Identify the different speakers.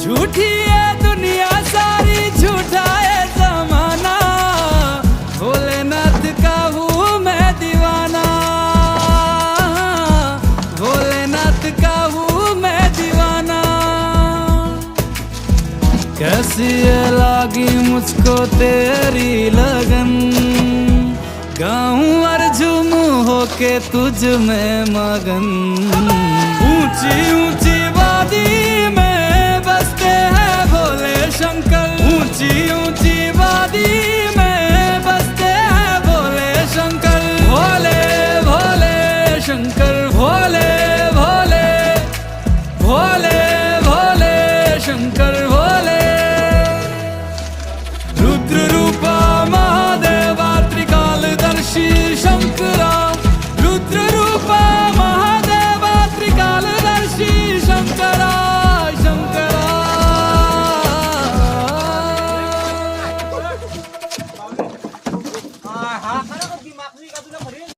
Speaker 1: झूठी है दुनिया सारी, झूठा है जमाना, भोलेनाथ का हूँ मैं दीवाना, भोलेनाथ का हूँ मैं दीवाना। कैसी है लागी मुझको तेरी लगन, गाऊं और झूमूं होके तुझ में मगन। ऊंची ऊंची वादी में